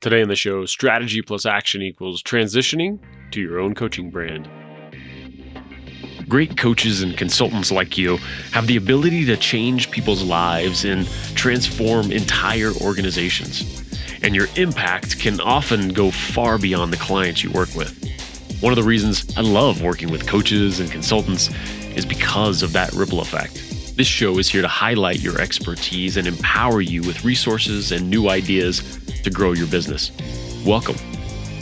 Today on the show, strategy plus action equals transitioning to your own coaching brand. Great coaches and consultants like you have the ability to change people's lives and transform entire organizations. And your impact can often go far beyond the clients you work with. One of the reasons I love working with coaches and consultants is because of that ripple effect. This show is here to highlight your expertise and empower you with resources and new ideas to grow your business. Welcome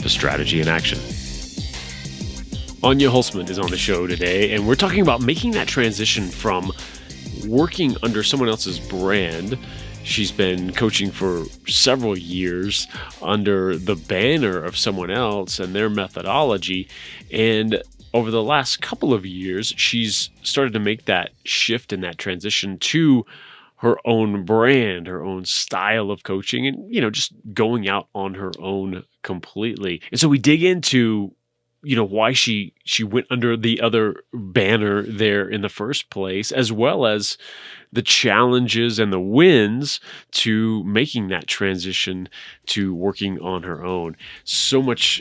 to Strategy in Action. Ania Hulsman is on the show today, and we're talking about making that transition from working under someone else's brand. She's been coaching for several years under the banner of someone else and their methodology. And over the last couple of years, she's started to make that shift and that transition to her own brand, her own style of coaching, and, just going out on her own completely. And so we dig into, why she went under the other banner there in the first place, as well as the challenges and the wins to making that transition to working on her own. So much,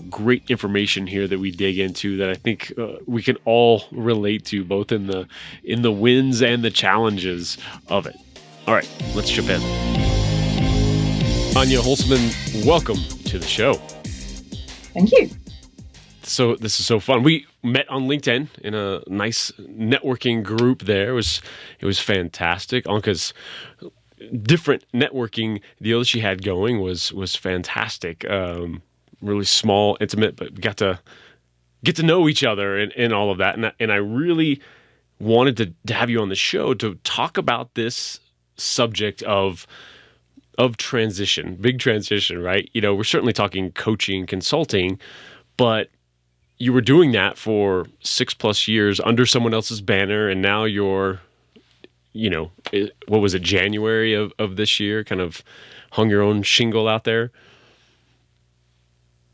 great information here that we dig into that I think we can all relate to, both in the wins and the challenges of it. All right, let's jump in. Ania Hulsman, welcome to the show. Thank you. So this is so fun. We met on LinkedIn in a nice networking group there. It was fantastic. Anka's different networking deal that she had going was fantastic. Really small, intimate, but we got to get to know each other and all of that. And I really wanted to have you on the show to talk about this subject of transition, big transition, right? We're certainly talking coaching, consulting, but you were doing that for 6+ years under someone else's banner, and now you're, what was it, January of this year, kind of hung your own shingle out there?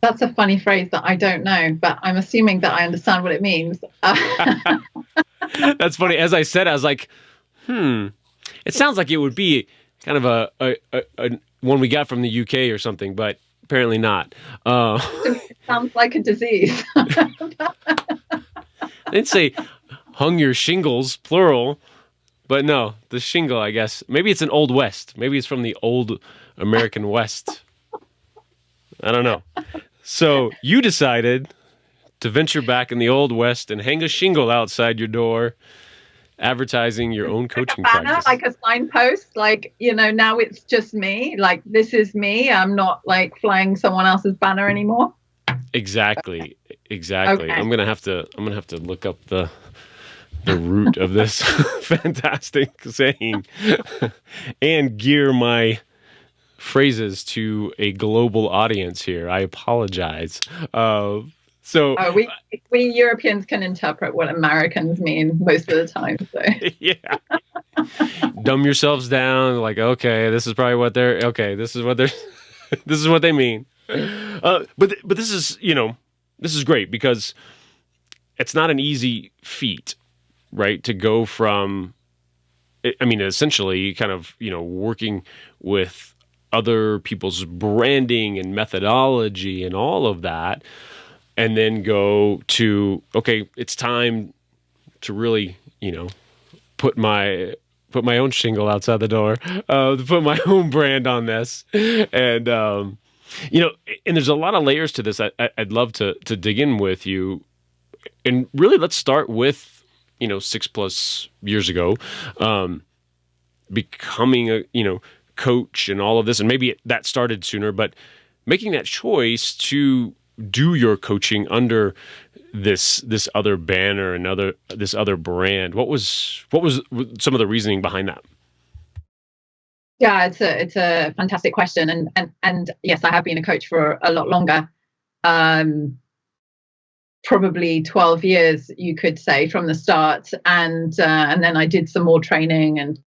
That's a funny phrase that I don't know, but I'm assuming that I understand what it means. That's funny. As I said, I was like, it sounds like it would be kind of a one we got from the UK or something, but apparently not. It sounds like a disease. I didn't say hung your shingles, plural, but no, the shingle, I guess. Maybe it's an Old West. Maybe it's from the old American West. I don't know. So you decided to venture back in the Old West and hang a shingle outside your door, advertising your own coaching practice. Like a signpost, now it's just me. Like, this is me. I'm not like flying someone else's banner anymore. Exactly. Okay. I'm gonna have to look up the root of this fantastic saying and gear my phrases to a global audience here. I apologize. We Europeans can interpret what Americans mean most of the time. So yeah, dumb yourselves down. Like, okay, this is probably what they're. Okay, this is what they're. This is what they mean. But this is this is great because it's not an easy feat, right? To go from, essentially, kind of working with other people's branding and methodology and all of that. And then go to, okay, it's time to really, put my own shingle outside the door, to put my own brand on this. And, and there's a lot of layers to this. I'd love to dig in with you. And really, let's start with, 6+ years ago, becoming a, coach and all of this. And maybe that started sooner, but making that choice to do your coaching under this other banner and this other brand. What was some of the reasoning behind that? Yeah, it's a fantastic question, and yes, I have been a coach for a lot longer, probably 12 years, you could say, from the start, and then I did some more training, and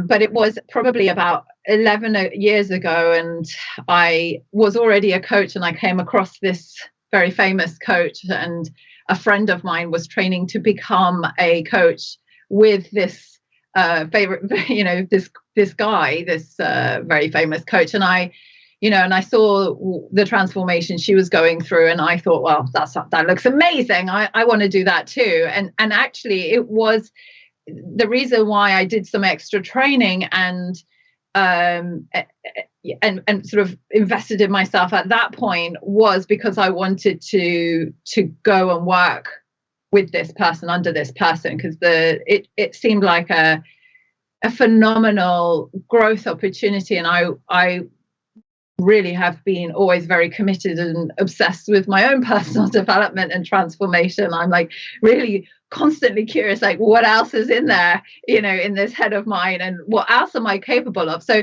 but it was probably about 11 years ago, and I was already a coach, and I came across this very famous coach, and a friend of mine was training to become a coach with this favorite, this guy, this very famous coach, and I and I saw the transformation she was going through, and I thought, well, that looks amazing. I want to do that too. And actually, it was the reason why I did some extra training and sort of invested in myself at that point, was because I wanted to go and work with this person, under this person, because it seemed like a phenomenal growth opportunity, and I really have been always very committed and obsessed with my own personal development and transformation. I'm like really constantly curious, like what else is in there, in this head of mine, and what else am I capable of? So,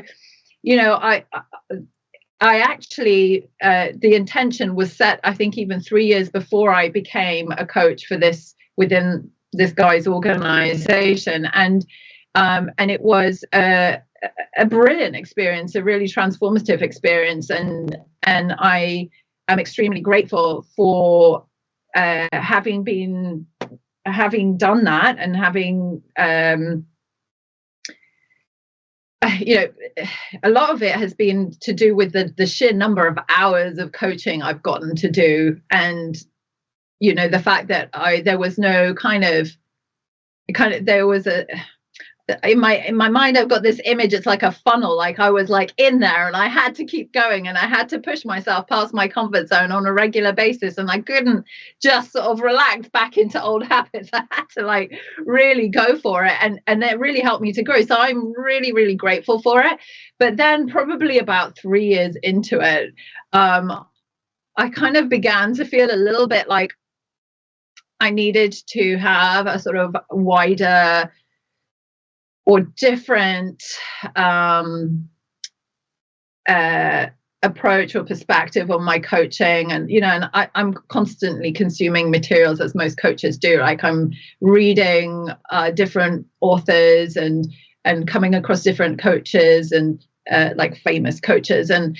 I actually, the intention was set, I think, even 3 years before I became a coach for this, within this guy's organization. And it was a brilliant experience, a really transformative experience. And I am extremely grateful for having done that, and having, a lot of it has been to do with the sheer number of hours of coaching I've gotten to do. And, the fact that there was no there was in my mind, I've got this image, it's like a funnel, like I was like in there, and I had to keep going, and I had to push myself past my comfort zone on a regular basis, and I couldn't just sort of relax back into old habits. I had to like really go for it, and it really helped me to grow. So I'm really, really grateful for it. But then probably about 3 years into it, I kind of began to feel a little bit like I needed to have a sort of wider or different approach or perspective on my coaching. And, and I'm constantly consuming materials, as most coaches do. Like I'm reading different authors and coming across different coaches, and like famous coaches, and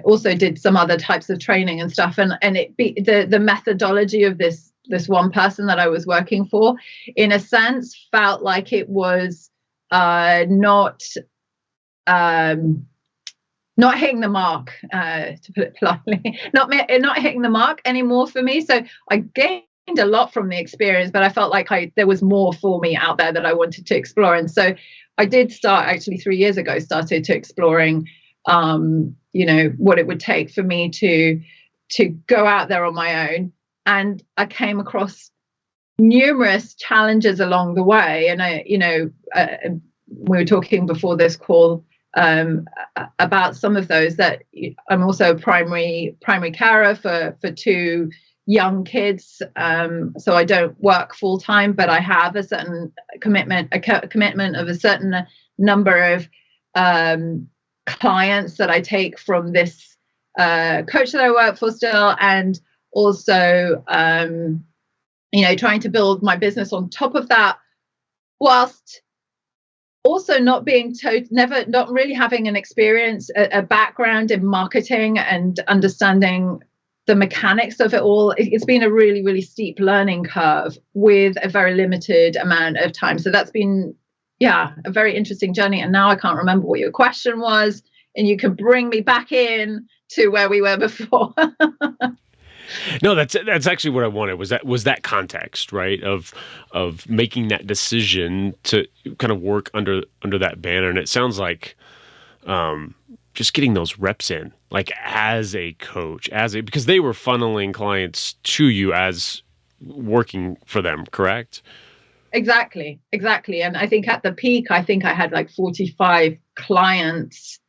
also did some other types of training and stuff. And the methodology of this one person that I was working for, in a sense, felt like it was not hitting the mark, to put it politely, not hitting the mark anymore for me. So I gained a lot from the experience, but I felt like there was more for me out there that I wanted to explore. And so I did start, actually 3 years ago, started to exploring, what it would take for me to go out there on my own. And I came across numerous challenges along the way. And we were talking before this call about some of those. That I'm also a primary carer for 2 young kids. So I don't work full time, but I have a certain commitment of a certain number of clients that I take from this coach that I work for still, and also trying to build my business on top of that, whilst also not really having an experience, a background in marketing and understanding the mechanics of it all. It's been a really, really steep learning curve with a very limited amount of time. So that's been, a very interesting journey. And now I can't remember what your question was, and you can bring me back in to where we were before. No, that's actually what I wanted, was that context, right? Of making that decision to kind of work under that banner. And it sounds like just getting those reps in, like as a coach, because they were funneling clients to you as working for them, correct? Exactly. And I think at the peak, I had like 45 clients.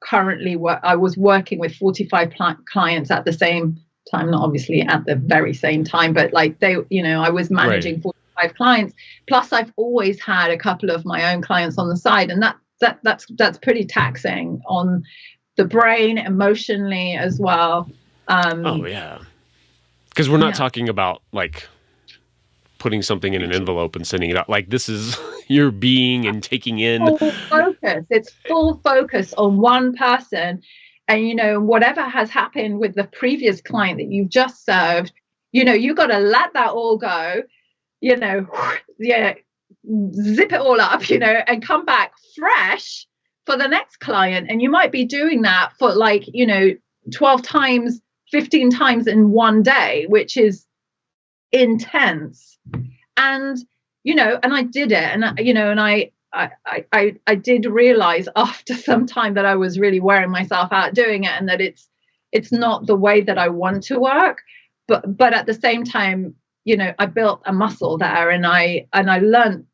Currently I was working with 45 clients at the same time, not obviously at the very same time, but like I was managing right. 45 clients. Plus I've always had a couple of my own clients on the side, and that's pretty taxing on the brain emotionally as well. Because we're not talking about like putting something in an envelope and sending it out. Like this is your being and taking in full focus. It's full focus on one person. And whatever has happened with the previous client that you've just served, you've got to let that all go, zip it all up, and come back fresh for the next client. And you might be doing that for 12 times, 15 times in one day, which is intense. And, and I did it. And, I did realize after some time that I was really wearing myself out doing it, and that it's not the way that I want to work. But at the same time, I built a muscle there, and I learned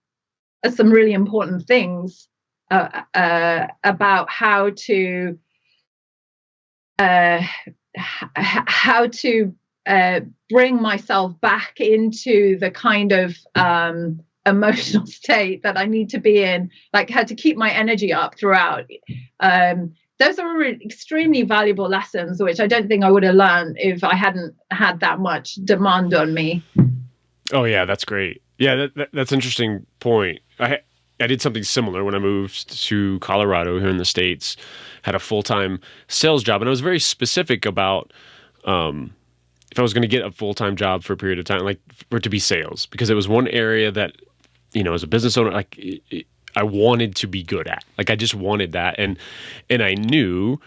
some really important things about how to bring myself back into the kind of emotional state that I need to be in, like how to keep my energy up throughout. Those are really extremely valuable lessons, which I don't think I would have learned if I hadn't had that much demand on me. Oh yeah, that's great. Yeah, that's an interesting point. I did something similar when I moved to Colorado here in the States. Had a full-time sales job, and I was very specific about if I was going to get a full-time job for a period of time, like for it to be sales, because it was one area that, as a business owner, like I wanted to be good at. Like I just wanted that, and I knew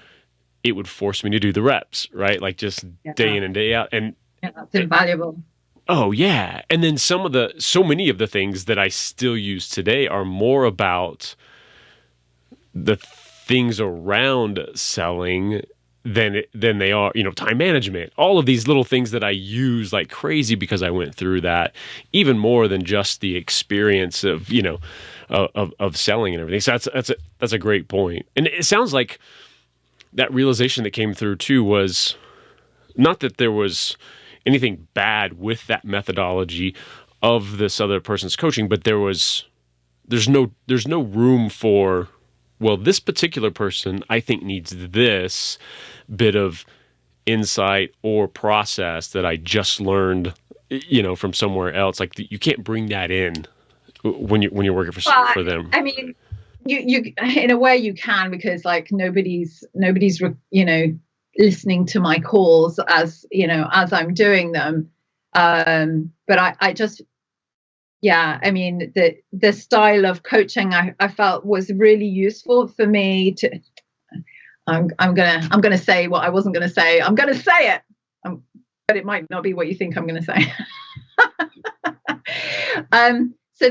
it would force me to do the reps, right? Like just day in and day out, and that's invaluable. Oh yeah. And then so many of the things that I still use today are more about the things around selling than they are, time management, all of these little things that I use like crazy because I went through that, even more than just the experience of, of selling and everything. So that's a great point. And it sounds like that realization that came through too was not that there was anything bad with that methodology of this other person's coaching, but there's no room for, well, this particular person I think needs this bit of insight or process that I just learned, from somewhere else. Like you can't bring that in when you're working for them. I mean, you in a way you can, because like nobody's listening to my calls as I'm doing them, but I just I mean the style of coaching I felt was really useful for me to. I'm gonna say what I wasn't gonna say. I'm gonna say it, but it might not be what you think I'm gonna say. So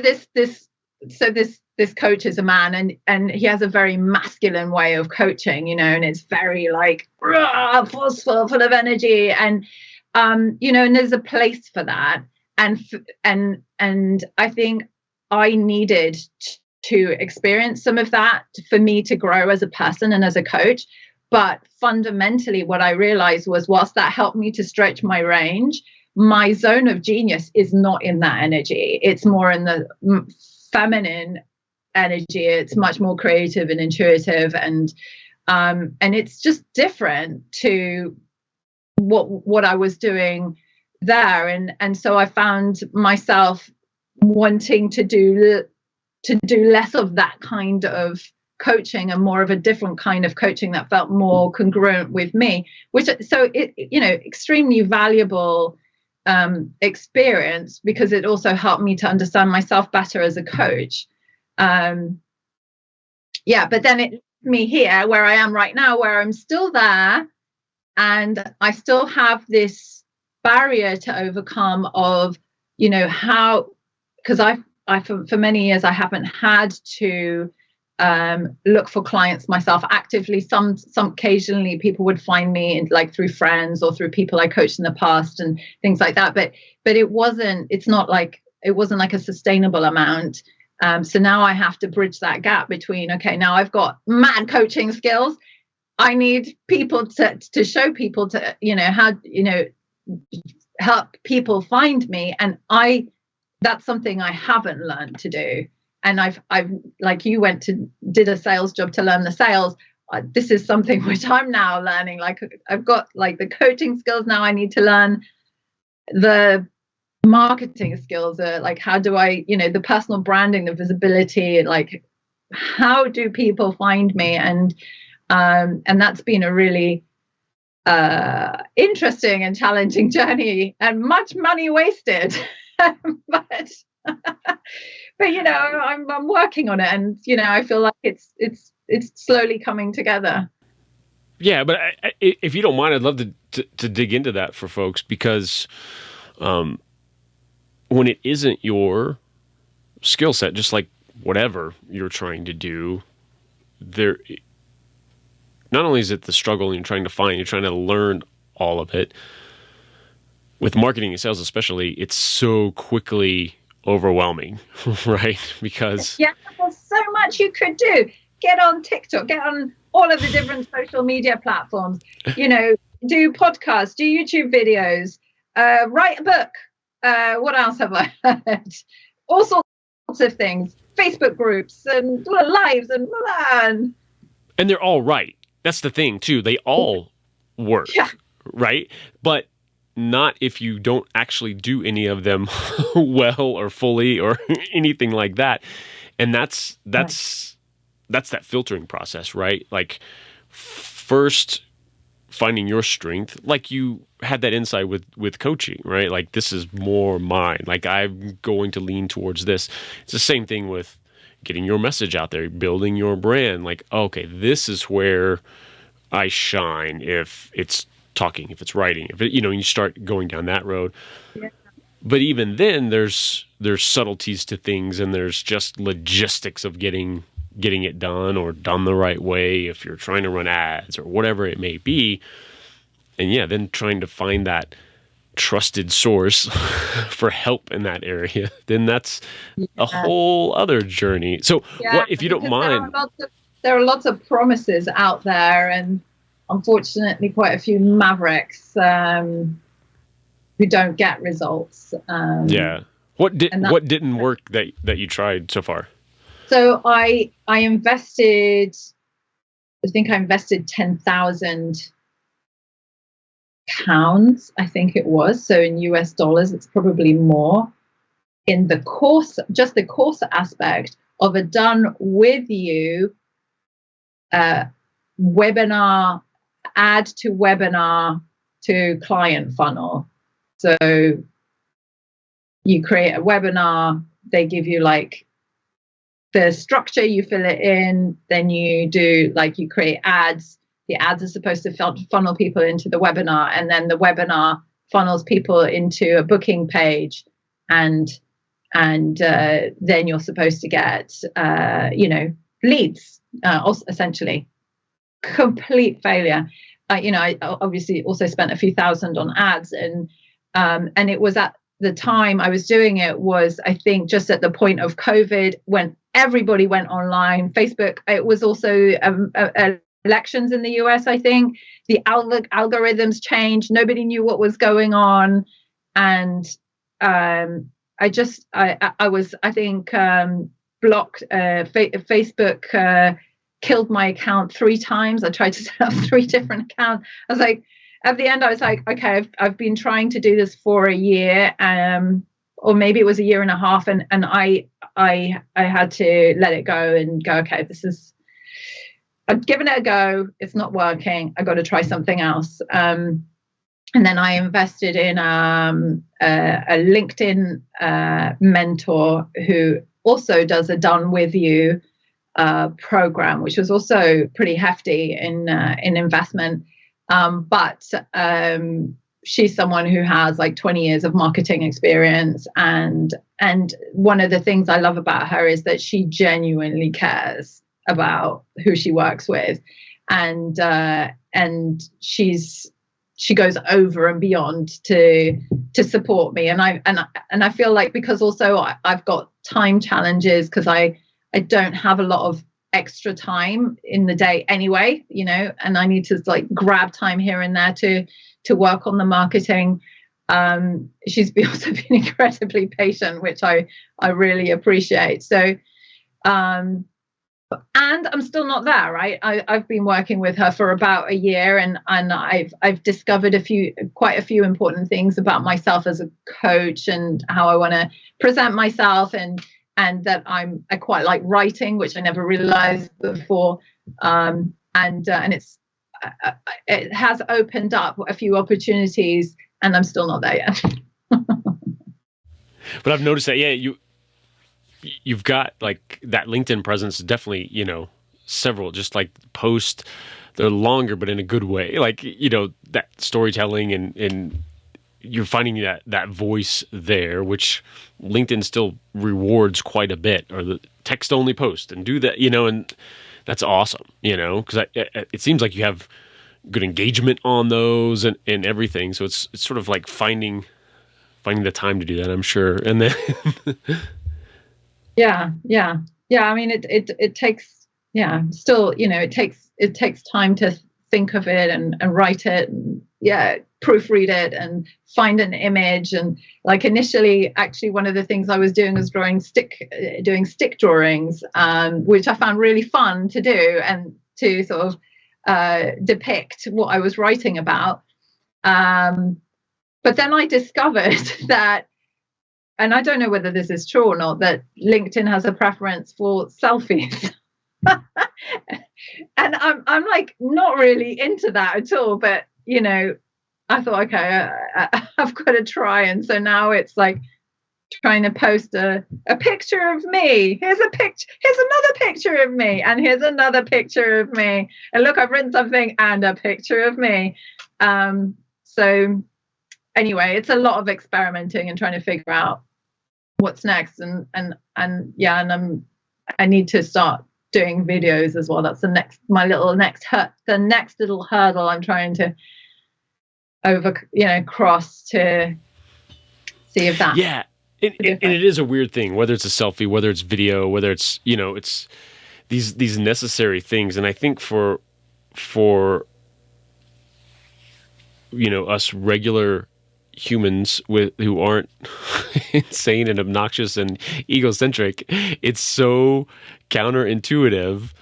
this coach is a man, and he has a very masculine way of coaching, and it's very like forceful, full of energy, and and there's a place for that, and I think I needed to experience some of that for me to grow as a person and as a coach. But fundamentally what I realized was, whilst that helped me to stretch my range, my zone of genius is not in that energy. It's more in the feminine energy. It's much more creative and intuitive, and it's just different to what I was doing there. And so I found myself wanting to do less of that kind of coaching and more of a different kind of coaching that felt more congruent with me, extremely valuable experience, because it also helped me to understand myself better as a coach. But then it led me here where I am right now, where I'm still there, and I still have this barrier to overcome of, how, because I for many years I haven't had to look for clients myself actively. Some occasionally people would find me like through friends or through people I coached in the past and things like that, but it wasn't like a sustainable amount. So now I have to bridge that gap between, okay, now I've got mad coaching skills, I need people to show people to how help people find me, and that's something I haven't learned to do. And I've like you did a sales job to learn the sales. This is something which I'm now learning. Like I've got like the coaching skills now. I need to learn the marketing skills. Like how do I, the personal branding, the visibility. Like how do people find me? And that's been a really interesting and challenging journey, and much money wasted. but I'm working on it, and I feel like it's it's slowly coming together. Yeah, but if you don't mind, I'd love to dig into that for folks, because when it isn't your skill set, just like whatever you're trying to do, there, not only is it the struggle you're trying to find, you're trying to learn all of it. With marketing and sales especially, it's so quickly overwhelming, right? Because yeah, there's so much you could do. Get on TikTok, get on all of the different social media platforms, do podcasts, do YouTube videos, write a book. What else have I heard? All sorts of things, Facebook groups and lives and they're all right. That's the thing too. They all work, right? But not if you don't actually do any of them well or fully or anything like that. And that's that filtering process, right? Like, first finding your strength, like you had that insight with coaching, right? Like, this is more mine. Like, I'm going to lean towards this. It's the same thing with getting your message out there, building your brand. Like, okay, this is where I shine. If it's talking, if it's writing, if it, you start going down that road. Yeah. But even then, there's subtleties to things, and there's just logistics of getting it done or done the right way if you're trying to run ads or whatever it may be. And yeah, then trying to find that trusted source for help in that area, then that's a whole other journey. So what, if you don't mind, there are lots of promises out there, and unfortunately quite a few mavericks who don't get results. What didn't work that you tried so far? So I invested, I think I invested 10,000 pounds, I think it was. So in US dollars, it's probably more, in the course, just the course aspect of a done with you webinar, add to webinar to client funnel. So you create a webinar, they give you like the structure, you fill it in, then you do like, you create ads. The ads are supposed to funnel people into the webinar, and then the webinar funnels people into a booking page, and then you're supposed to get leads, essentially. Complete failure. I obviously also spent a few thousand on ads, and it was at the time I was doing it was, I think, just at the point of COVID when everybody went online. Facebook, it was also elections in the US, I think. The algorithms changed. Nobody knew what was going on. And I was, I think, blocked. Facebook killed my account 3 times. I tried to set up 3 different accounts. I was like, at the end, I was like, okay, I've been trying to do this for a year, or maybe it was a year and a half, and I had to let it go and go, okay, I've given it a go. It's not working. I got to try something else. And then I invested in a LinkedIn mentor who also does a done with you program, which was also pretty hefty in investment. But she's someone who has like 20 years of marketing experience, and one of the things I love about her is that she genuinely cares about who she works with, and she goes over and beyond to support me, and I feel like, because also I've got time challenges, because I don't have a lot of extra time in the day anyway, and I need to like grab time here and there to work on the marketing. She's also been incredibly patient, which I really appreciate. So, and I'm still not there, right? I've been working with her for about a year, and I've discovered quite a few important things about myself as a coach, and how I want to present myself, and that I quite like writing, which I never realized before. And it has opened up a few opportunities, and I'm still not there yet. But I've noticed that, you've got like that LinkedIn presence, definitely, several just like posts. They're longer, but in a good way. Like, that storytelling and you're finding that voice there, which LinkedIn still rewards quite a bit, or the text only post and do that, and that's awesome, because it seems like you have good engagement on those and everything. So it's sort of like finding the time to do that, I'm sure. And then yeah. I mean, it takes, still, it takes time to think of it and write it and proofread it and find an image. And like initially, actually, one of the things I was doing was doing stick drawings, which I found really fun to do and to sort of depict what I was writing about. But then I discovered that, and I don't know whether this is true or not, that LinkedIn has a preference for selfies. And I'm like not really into that at all, but I thought, okay, I've got to try. And so now it's like trying to post a picture of me. Here's another picture of me, and here's another picture of me. And look, I've written something and a picture of me. So anyway, it's a lot of experimenting and trying to figure out what's next. And I need to start doing videos as well. That's the next little hurdle I'm trying to cross to see if that. Yeah. And it is a weird thing, whether it's a selfie, whether it's video, whether it's, it's these necessary things. And I think for us regular humans who aren't insane and obnoxious and egocentric, it's so counterintuitive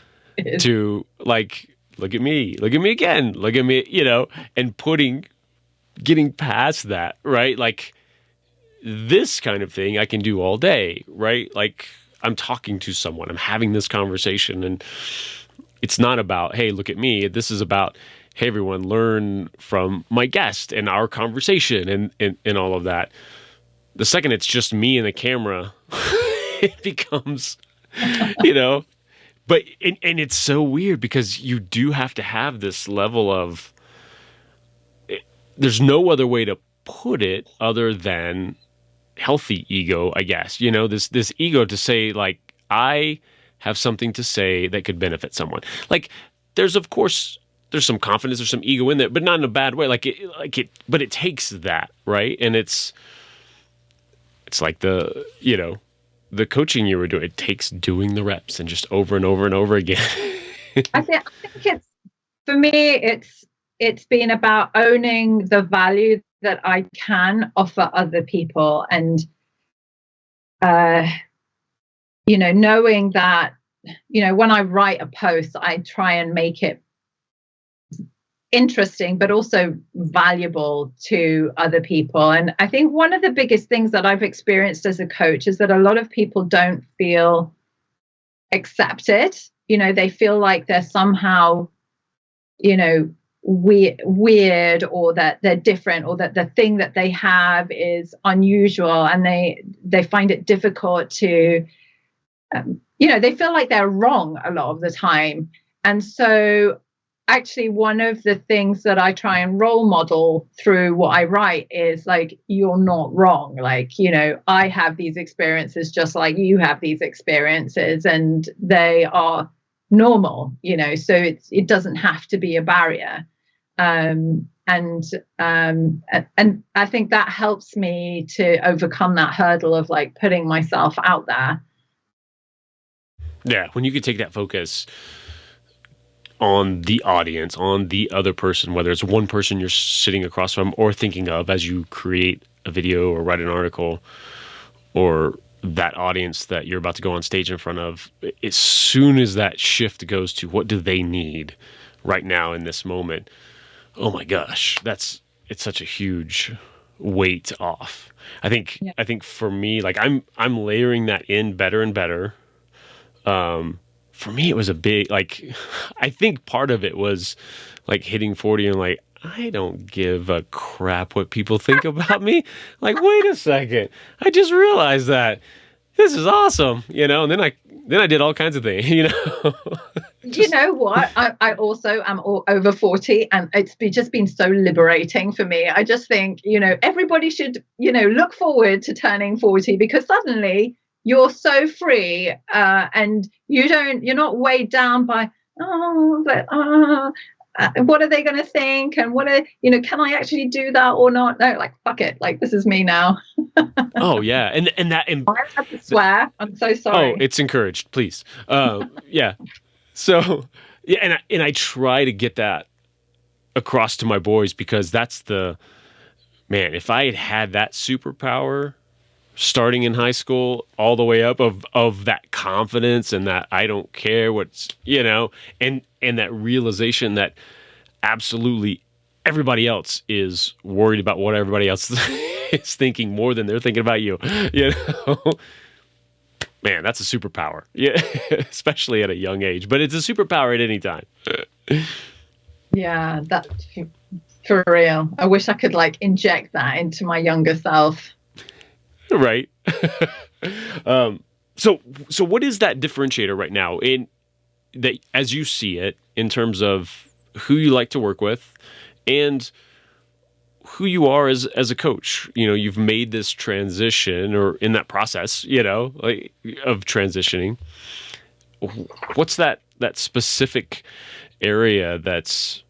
to like, look at me again, look at me, and getting past that, right? Like this kind of thing I can do all day, right? Like I'm talking to someone, I'm having this conversation, and it's not about, hey, look at me. This is about, hey, everyone, learn from my guest and our conversation and all of that. The second it's just me and the camera, it becomes, but, and it's so weird because you do have to have this level of, there's no other way to put it other than healthy ego, I guess, this ego to say like, I have something to say that could benefit someone. Like there's some confidence, there's some ego in there, but not in a bad way. But it takes that, right? And it's like the coaching you were doing. It takes doing the reps and just over and over and over again. I think it's, for me, it's been about owning the value that I can offer other people, and knowing that when I write a post, I try and make it interesting but also valuable to other people. And I think one of the biggest things that I've experienced as a coach is that a lot of people don't feel accepted. They feel like they're somehow weird, or that they're different, or that the thing that they have is unusual, and they find it difficult to they feel like they're wrong a lot of the time. And so actually one of the things that I try and role model through what I write is like, you're not wrong. Like, I have these experiences just like you have these experiences, and they are normal, so it doesn't have to be a barrier. And I think that helps me to overcome that hurdle of like putting myself out there. Yeah, when you could take that focus on the audience, on the other person, whether it's one person you're sitting across from or thinking of as you create a video or write an article, or that audience that you're about to go on stage in front of, as soon as that shift goes to what do they need right now in this moment, oh my gosh, it's such a huge weight off. I think for me, like I'm layering that in better and better. For me, it was a big, like, I think part of it was like hitting 40 and like, I don't give a crap what people think about me. Like, wait a second. I just realized that this is awesome, and then I did all kinds of things, You Just know what? I also am over 40, and just been so liberating for me. I just think, everybody should, look forward to turning 40, because suddenly you're so free, and you're not weighed down by, what are they going to think? And can I actually do that or not? No, like, fuck it. Like, this is me now. oh yeah, and I have to swear. I'm so oh, sorry. it's encouraged, please. Yeah. So yeah, and I try to get that across to my boys, because that's the man. If I had had that superpower starting in high school all the way up, of that confidence and that I don't care what's, and that realization that absolutely everybody else is worried about what everybody else is thinking more than they're thinking about you. You know, man, that's a superpower. Yeah, especially at a young age, but it's a superpower at any time. Yeah, that for real. I wish I could like inject that into my younger self. Right. um, so what is that differentiator right now in that, as you see it, in terms of who you like to work with and who you are as a coach? You've made this transition, or in that process, like, of transitioning. What's that specific area that's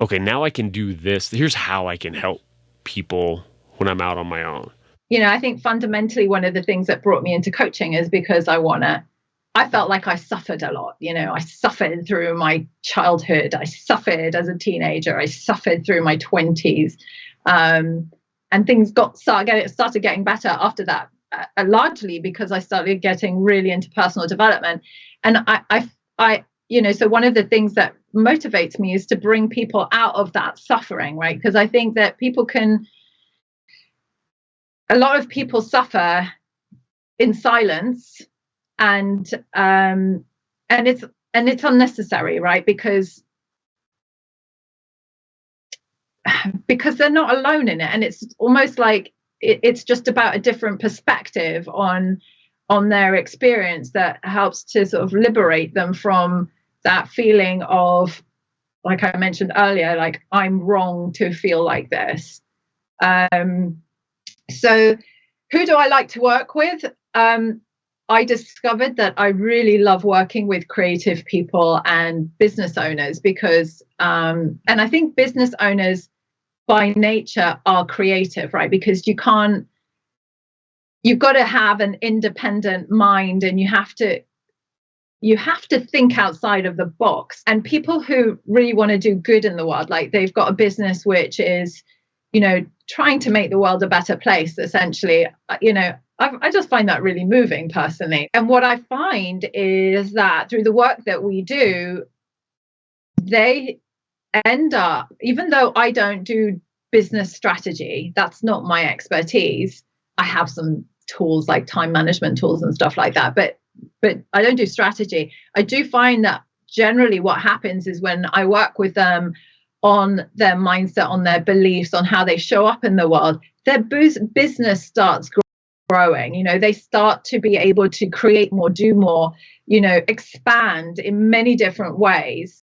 okay? Now I can do this. Here's how I can help people when I'm out on my own. I think fundamentally one of the things that brought me into coaching is because I felt like I suffered a lot. I suffered through my childhood. I suffered as a teenager. I suffered through my 20s. And things started getting better after that, largely because I started getting really into personal development. And so one of the things that motivates me is to bring people out of that suffering, right? Because I think that a lot of people suffer in silence, and it's unnecessary, right? Because they're not alone in it, and it's almost like it's just about a different perspective on their experience that helps to sort of liberate them from that feeling of, like I mentioned earlier, like, I'm wrong to feel like this. So who do I like to work with? I discovered that I really love working with creative people and business owners, because and I think business owners by nature are creative, right? Because you've got to have an independent mind, and you have to think outside of the box. And people who really want to do good in the world, like, they've got a business which is, trying to make the world a better place, essentially, I just find that really moving personally. And what I find is that through the work that we do, they end up, even though I don't do business strategy, that's not my expertise. I have some tools like time management tools and stuff like that, but I don't do strategy. I do find that generally what happens is, when I work with them on their mindset, on their beliefs, on how they show up in the world, their business starts growing. They start to be able to create more, do more, expand in many different ways.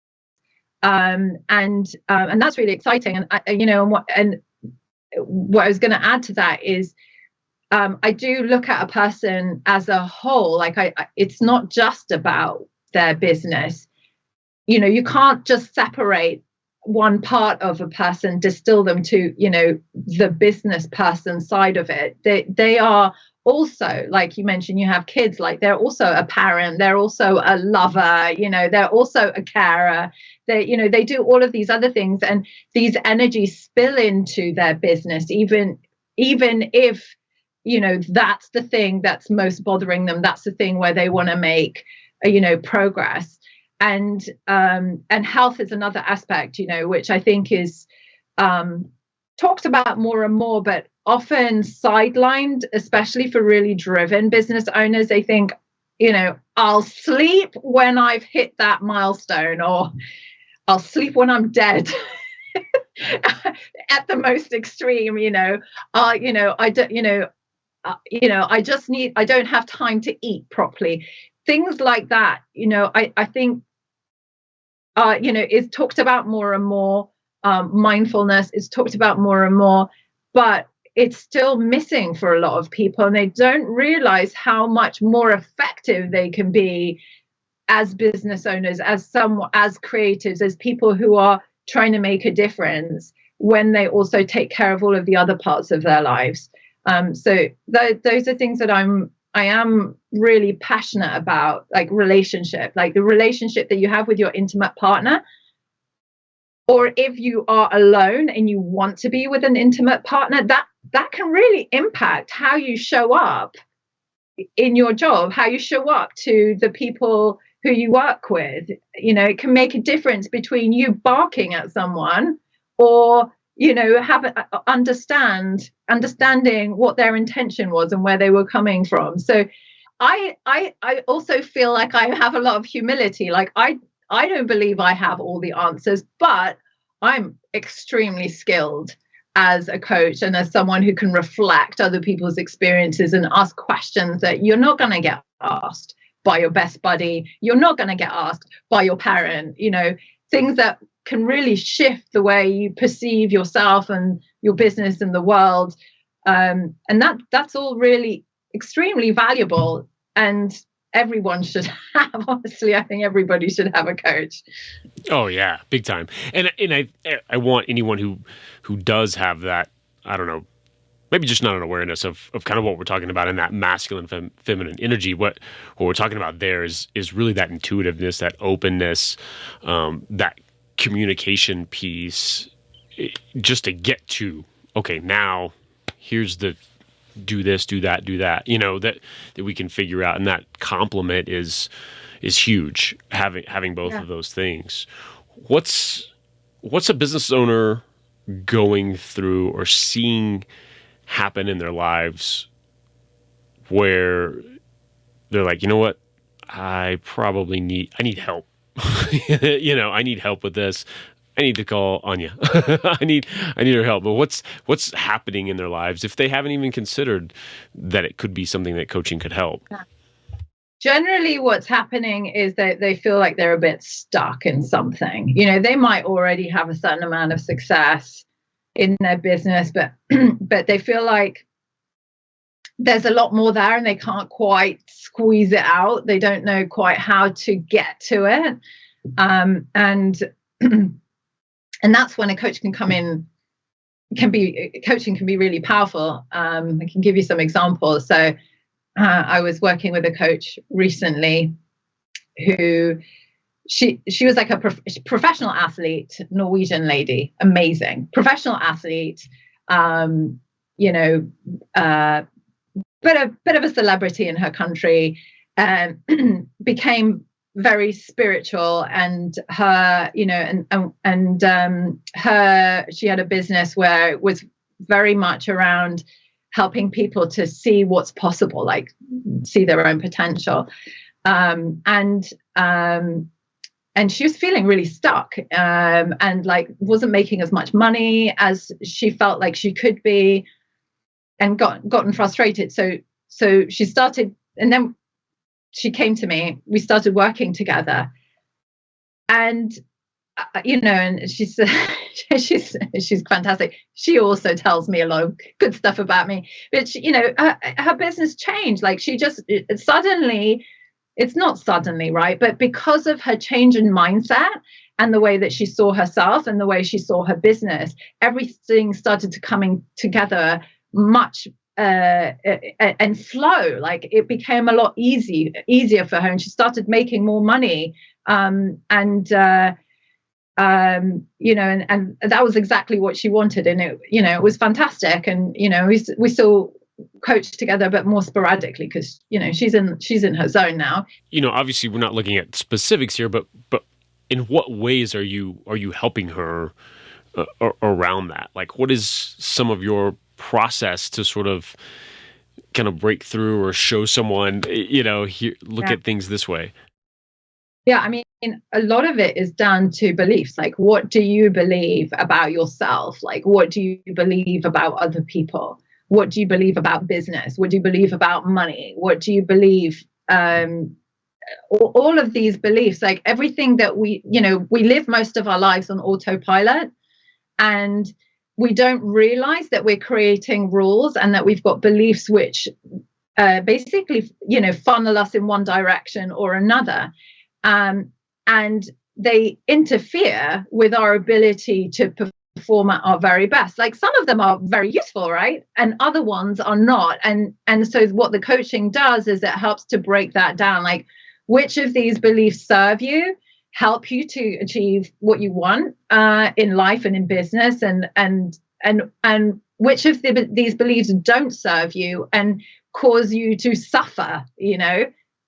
And that's really exciting. And what I was going to add to that is, I do look at a person as a whole. Like, it's not just about their business. You can't just separate one part of a person, distill them to, the business person side of it. They are also, like you mentioned, you have kids, like, they're also a parent, they're also a lover, they're also a carer. They do all of these other things, and these energies spill into their business, even if, that's the thing that's most bothering them. That's the thing where they want to make, progress. And health is another aspect, which I think is talked about more and more, but often sidelined, especially for really driven business owners. They think, I'll sleep when I've hit that milestone, or I'll sleep when I'm dead. At the most extreme, I don't, I don't have time to eat properly. Things like that, I think is talked about more and more. Mindfulness is talked about more and more, but it's still missing for a lot of people, and they don't realize how much more effective they can be as business owners, as creatives, as people who are trying to make a difference, when they also take care of all of the other parts of their lives. So those are things that I am really passionate about, like relationship, like the relationship that you have with your intimate partner. Or if you are alone and you want to be with an intimate partner, that can really impact how you show up in your job, how you show up to the people who you work with. It can make a difference between you barking at someone or understanding what their intention was and where they were coming from. So I also feel like I have a lot of humility. Like I don't believe I have all the answers, but I'm extremely skilled as a coach and as someone who can reflect other people's experiences and ask questions that you're not going to get asked by your best buddy. You're not going to get asked by your parent, things that can really shift the way you perceive yourself and your business and the world. And that's all really extremely valuable. And everyone should have, honestly, I think everybody should have a coach. Oh yeah, big time. And I want anyone who does have that, I don't know, maybe just not an awareness of kind of what we're talking about in that masculine feminine energy. What we're talking about there is really that intuitiveness, that openness, that communication piece, just to get to, okay, now here's the do this, do that, that we can figure out. And that complement is huge, having both of those things. What's a business owner going through or seeing happen in their lives where they're like, you know what, I need help. I need help with this. I need to call Ania. I need her help. But what's happening in their lives if they haven't even considered that it could be something that coaching could help? Generally, what's happening is that they feel like they're a bit stuck in something. They might already have a certain amount of success in their business, but they feel like there's a lot more there and they can't quite squeeze it out. They don't know quite how to get to it. And that's when a coach can come in. Coaching can be really powerful. I can give you some examples. So I was working with a coach recently who she was like a professional athlete, Norwegian lady, amazing professional athlete, but a bit of a celebrity in her country, and became very spiritual. And her, she had a business where it was very much around helping people to see what's possible, like see their own potential. And she was feeling really stuck, and like wasn't making as much money as she felt like she could be, and gotten frustrated. So she started, and then she came to me. We started working together, and and she's fantastic. She also tells me a lot of good stuff about me. But her business changed. Like suddenly. It's not suddenly, right? But because of her change in mindset and the way that she saw herself and the way she saw her business, everything started to coming together much and flow. Like it became a lot easier for her, and she started making more money. And that was exactly what she wanted, and it was fantastic. And we still coach together, but more sporadically, because she's in her zone now. Obviously we're not looking at specifics here, but in what ways are you helping her around that? Like, what is some of your process to sort of kind of break through or show someone, look at things this way? Yeah, I mean, a lot of it is down to beliefs. Like, what do you believe about yourself? Like, what do you believe about other people? What do you believe about business? What do you believe about money? What do you believe all of these beliefs, like everything that we live most of our lives on autopilot, and we don't realize that we're creating rules and that we've got beliefs which basically, funnel us in one direction or another. And they interfere with our ability to perform at our very best. Like some of them are very useful, right? And other ones are not. And so what the coaching does is it helps to break that down. Like, which of these beliefs serve you, help you to achieve what you want in life and in business, and which of these beliefs don't serve you and cause you to suffer,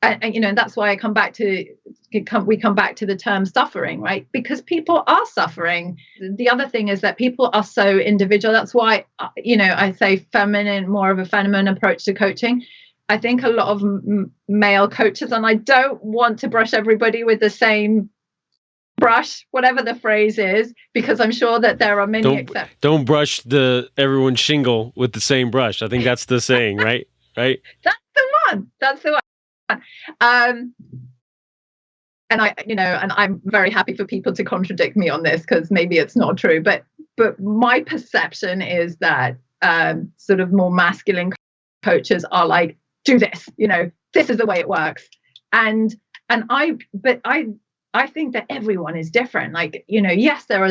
and that's why we come back to the term suffering, right? Because people are suffering. The other thing is that people are so individual. That's why, I say more of a feminine approach to coaching. I think a lot of male coaches, and I don't want to brush everybody with the same brush, whatever the phrase is, because I'm sure that there are many exceptions. Don't brush everyone's shingle with the same brush. I think that's the saying, right? Right. That's the one. And I'm very happy for people to contradict me on this, because maybe it's not true, but my perception is that sort of more masculine coaches are like, do this, this is the way it works. And I think that everyone is different. Like, yes, there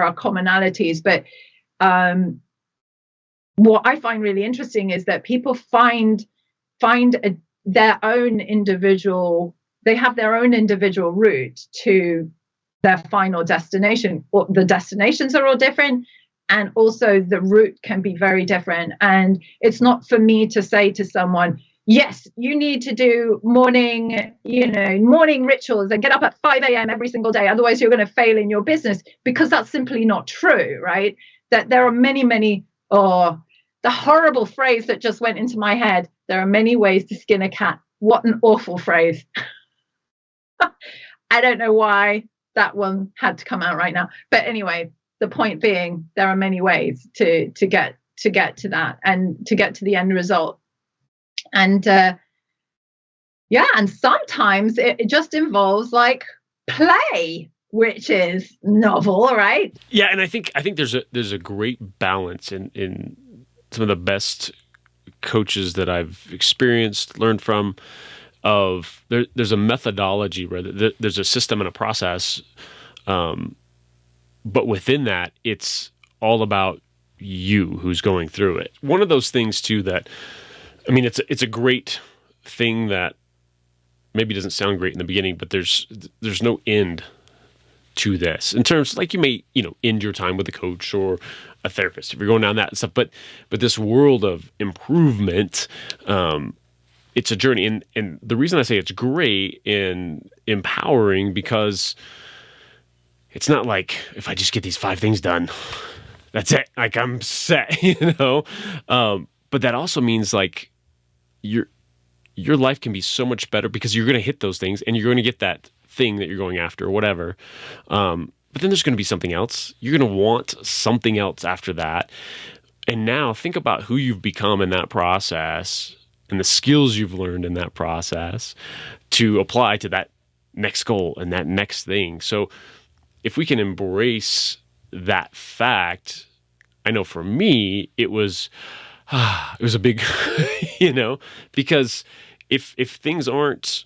are commonalities, but what I find really interesting is that people find their own individual. They have their own individual route to their final destination. Or the destinations are all different, and also the route can be very different. And it's not for me to say to someone, yes, you need to do morning rituals and get up at 5 a.m. every single day, otherwise you're going to fail in your business, because that's simply not true, right? That there are many, the horrible phrase that just went into my head, there are many ways to skin a cat. What an awful phrase. I don't know why that one had to come out right now. But anyway, the point being, there are many ways to get to that and to get to the end result. And and sometimes it just involves like play, which is novel, right? Yeah, and I think there's a great balance in some of the best coaches that I've experienced, learned from. There's a methodology where there's a system and a process, but within that, it's all about you who's going through it. One of those things too that, I mean, it's a great thing that maybe doesn't sound great in the beginning, but there's no end to this in terms, like, you may end your time with a coach or a therapist if you're going down that stuff, but this world of improvement, it's a journey. And the reason I say it's great and empowering, because it's not like, if I just get these 5 things done, that's it, like I'm set, but that also means like your life can be so much better, because you're going to hit those things and you're going to get that thing that you're going after or whatever. But then there's going to be something else. You're going to want something else after that. And now think about who you've become in that process and the skills you've learned in that process to apply to that next goal and that next thing. So if we can embrace that fact, I know for me, it was a big, because if things aren't,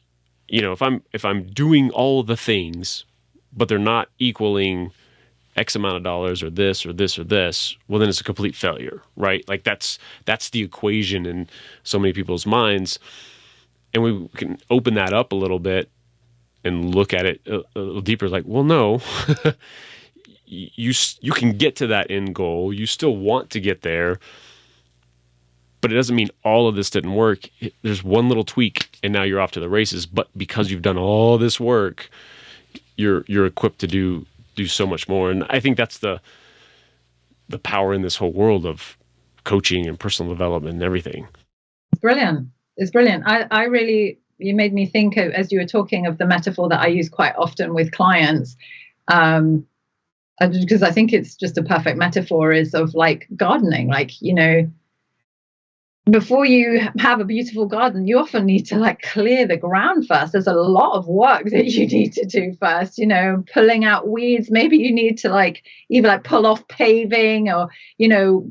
if I'm doing all the things, but they're not equaling X amount of dollars or this or this or this, well, then it's a complete failure, right? Like that's the equation in so many people's minds. And we can open that up a little bit and look at it a little deeper. Like, well, no, you can get to that end goal. You still want to get there, but it doesn't mean all of this didn't work. There's one little tweak and now you're off to the races. But because you've done all this work, you're equipped to do so much more. And I think that's the power in this whole world of coaching and personal development and everything. It's brilliant. I really, you made me think of, as you were talking, of the metaphor that I use quite often with clients, because I think it's just a perfect metaphor, is of like gardening. Like, before you have a beautiful garden, you often need to like clear the ground first. There's a lot of work that you need to do first, pulling out weeds. Maybe you need to like either like pull off paving or,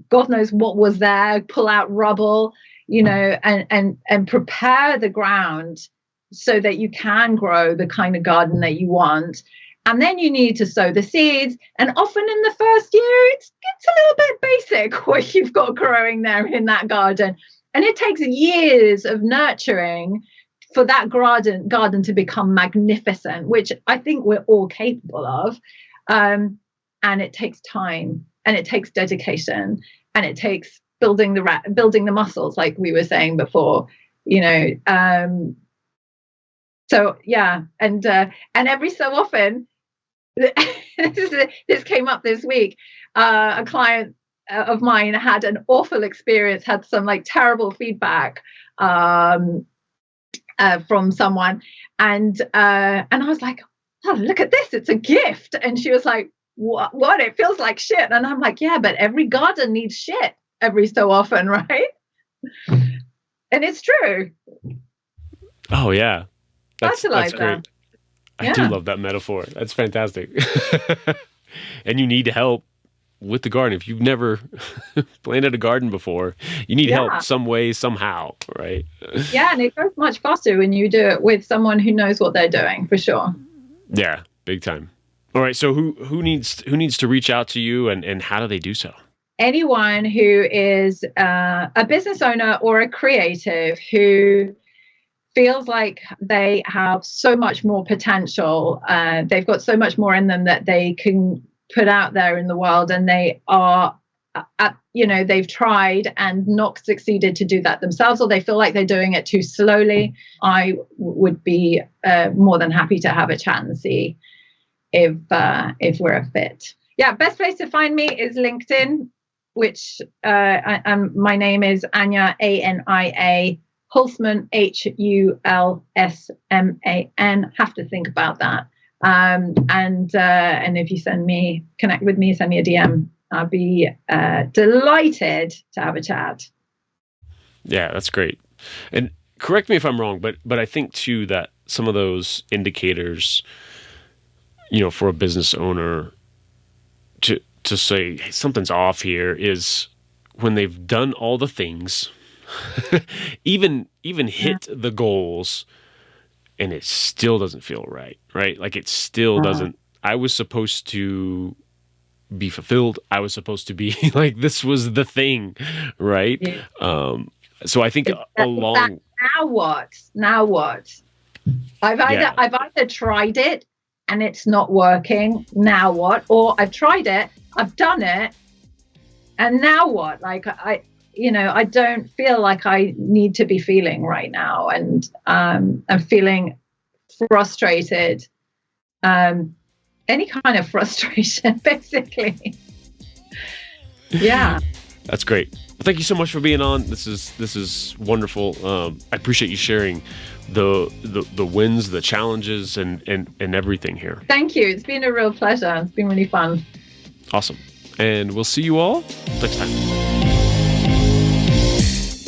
God knows what was there, pull out rubble, and prepare the ground so that you can grow the kind of garden that you want. And then you need to sow the seeds. And often in the first year, it's a little bit basic what you've got growing there in that garden. And it takes years of nurturing for that garden to become magnificent, which I think we're all capable of. And it takes time, and it takes dedication, and it takes building the muscles, like we were saying before, So yeah, and every so often, this came up this week. A client of mine had an awful experience, had some like terrible feedback from someone, and I was like, "Oh, look at this! It's a gift." And she was like, "What? It feels like shit." And I'm like, "Yeah, but every garden needs shit every so often, right?" And it's true. Oh yeah, that's great. That. I do love that metaphor. That's fantastic. And you need help with the garden. If you've never planted a garden before, you need help some way, somehow, right? Yeah, and it goes much faster when you do it with someone who knows what they're doing, for sure. Yeah, big time. All right, so who needs to reach out to you, and how do they do so? Anyone who is a business owner or a creative who feels like they have so much more potential, they've got so much more in them that they can put out there in the world, and they are, they've tried and not succeeded to do that themselves, or they feel like they're doing it too slowly. I would be more than happy to have a chat and see if we're a fit. Yeah, best place to find me is LinkedIn, which my name is Ania, Ania Hulsman, Hulsman. Have to think about that. And if you connect with me, send me a DM. I'll be delighted to have a chat. Yeah, that's great. And correct me if I'm wrong, but I think too that some of those indicators, for a business owner to say, hey, something's off here, is when they've done all the things, even hit the goals, and it still doesn't feel right? Like it still doesn't. I was supposed to be fulfilled. I was supposed to be like, this was the thing, right? Yeah. So I think now what? I've either tried it and it's not working. Now what? Or I've tried it, I've done it, and now what? Like I don't feel like I need to be feeling right now, and I'm feeling frustrated. Any kind of frustration, basically. Yeah. That's great. Well, thank you so much for being on. This is wonderful. I appreciate you sharing the wins, the challenges, and everything here. Thank you. It's been a real pleasure. It's been really fun. Awesome. And we'll see you all next time.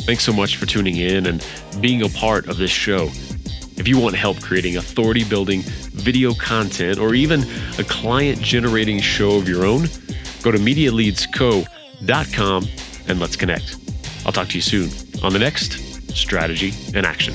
Thanks so much for tuning in and being a part of this show. If you want help creating authority building video content, or even a client generating show of your own, go to MediaLeadsCo.com and let's connect. I'll talk to you soon on the next Strategy in Action.